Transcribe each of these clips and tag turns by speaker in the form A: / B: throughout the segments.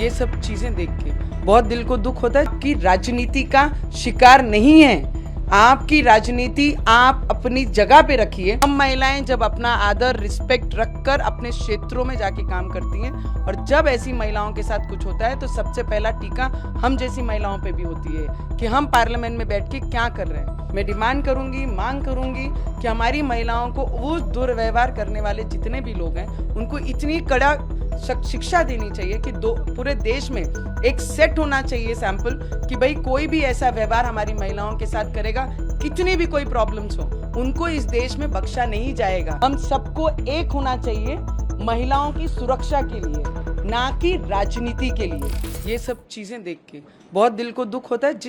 A: ये सब चीजें देख के बहुत दिल को दुख होता है कि राजनीति का शिकार नहीं है। आपकी राजनीति आप अपनी जगह पे रखिए। हम महिलाएं जब अपना आदर रिस्पेक्ट रखकर अपने क्षेत्रों में जाके काम करती हैं और जब ऐसी महिलाओं के साथ कुछ होता है तो सबसे पहला टीका हम जैसी महिलाओं पे भी होती है कि हम पार्लियामेंट में बैठ के क्या कर रहे हैं। मैं डिमांड करूंगी, मांग करूंगी कि हमारी महिलाओं को वो दुर्व्यवहार करने वाले जितने भी लोग हैं उनको इतनी कड़ा शिक्षा देनी चाहिए कि पूरे देश में एक सेट होना चाहिए सैंपल कि भाई कोई भी ऐसा व्यवहार हमारी महिलाओं के साथ करेगा, कितनी भी कोई प्रॉब्लम्स हो, उनको इस देश में बख्शा नहीं जाएगा। हम सबको एक होना चाहिए महिलाओं की सुरक्षा के लिए, ना कि राजनीति के लिए। ये सब चीजें देख के बहुत दिल को दुख होता है।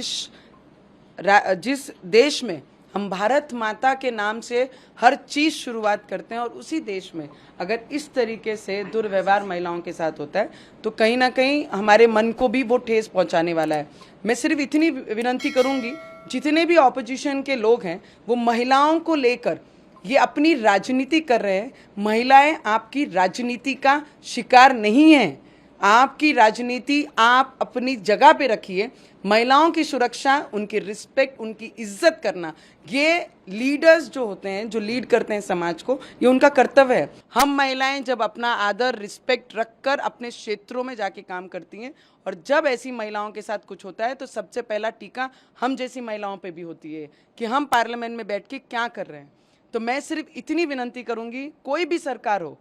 A: जिस देश में हम भारत माता के नाम से हर चीज शुरुआत करते हैं और उसी देश में अगर इस तरीके से दुर्व्यवहार महिलाओं के साथ होता है तो कहीं ना कहीं हमारे मन को भी वो ठेस पहुंचाने वाला है। मैं सिर्फ इतनी विनती करूंगी, जितने भी ऑपोजिशन के लोग हैं वो महिलाओं को लेकर ये अपनी राजनीति कर रहे हैं। महिलाएं आपकी राजनीति का शिकार नहीं है। आपकी राजनीति आप अपनी जगह पे रखिए। महिलाओं की सुरक्षा, उनकी रिस्पेक्ट, उनकी इज्जत करना, ये लीडर्स जो होते हैं, जो लीड करते हैं समाज को, ये उनका कर्तव्य है। हम महिलाएं जब अपना आदर रिस्पेक्ट रखकर अपने क्षेत्रों में जाके काम करती हैं और जब ऐसी महिलाओं के साथ कुछ होता है तो सबसे पहला टीका हम जैसी महिलाओं पे भी होती है कि हम पार्लियामेंट में बैठ के क्या कर रहे हैं। तो मैं सिर्फ इतनी विनती करूंगी, कोई भी सरकार हो,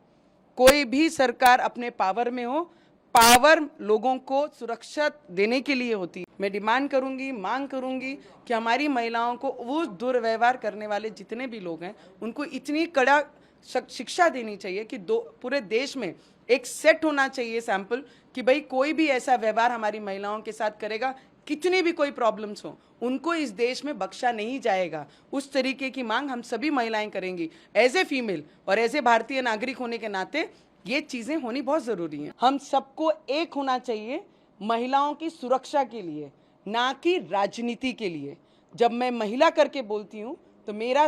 A: कोई भी सरकार अपने पावर में हो, पावर लोगों को सुरक्षा देने के लिए होती है। मैं डिमांड करूंगी, मांग करूंगी कि हमारी महिलाओं को वो दुर्व्यवहार करने वाले जितने भी लोग हैं उनको इतनी कड़ा शिक्षा देनी चाहिए कि पूरे देश में एक सेट होना चाहिए सैंपल कि भाई कोई भी ऐसा व्यवहार हमारी महिलाओं के साथ करेगा, कितनी भी कोई प्रॉब्लम्स हो, उनको इस देश में बख्शा नहीं जाएगा। उस तरीके की मांग हम सभी महिलाएं करेंगी। एज ए फीमेल और एज ए भारतीय नागरिक होने के नाते ये चीजें होनी बहुत जरूरी हैं। हम सबको एक होना चाहिए महिलाओं की सुरक्षा के लिए, ना कि राजनीति के लिए। जब मैं महिला करके बोलती हूँ तो मेरा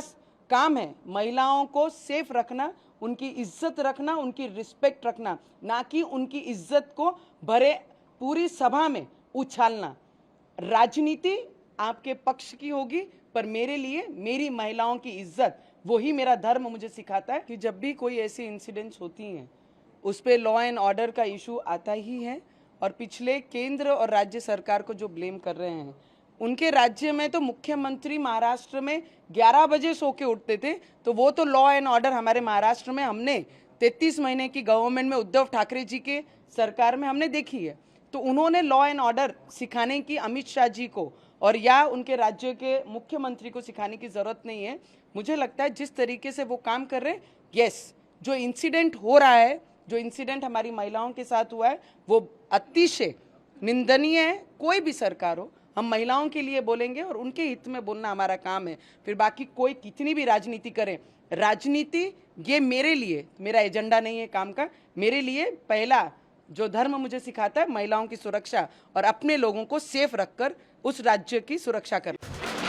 A: काम है महिलाओं को सेफ रखना, उनकी इज्जत रखना, उनकी रिस्पेक्ट रखना, ना कि उनकी इज्जत को भरे पूरी सभा में उछालना। राजनीति आपके पक्ष की होगी, पर मेरे लिए मेरी महिलाओं की इज्जत, वही मेरा धर्म मुझे सिखाता है कि जब भी कोई ऐसी इंसिडेंट्स होती हैं उस पर लॉ एंड ऑर्डर का इशू आता ही है। और पिछले केंद्र और राज्य सरकार को जो ब्लेम कर रहे हैं, उनके राज्य में तो मुख्यमंत्री महाराष्ट्र में 11 बजे सो के उठते थे, तो वो तो लॉ एंड ऑर्डर हमारे महाराष्ट्र में हमने 33 महीने की गवर्नमेंट में उद्धव ठाकरे जी के सरकार में हमने देखी है। तो उन्होंने लॉ एंड ऑर्डर सिखाने की अमित शाह जी को और या उनके राज्य के मुख्यमंत्री को सिखाने की जरूरत नहीं है। मुझे लगता है जिस तरीके से वो काम कर रहे हैं, यस, जो इंसिडेंट हो रहा है, जो इंसिडेंट हमारी महिलाओं के साथ हुआ है, वो अतिशय निंदनीय है। कोई भी सरकार हो, हम महिलाओं के लिए बोलेंगे और उनके हित में बोलना हमारा काम है। फिर बाकी कोई कितनी भी राजनीति करे, राजनीति ये मेरे लिए, मेरा एजेंडा नहीं है काम का। मेरे लिए पहला जो धर्म मुझे सिखाता है महिलाओं की सुरक्षा और अपने लोगों को सेफ रखकर उस राज्य की सुरक्षा करना।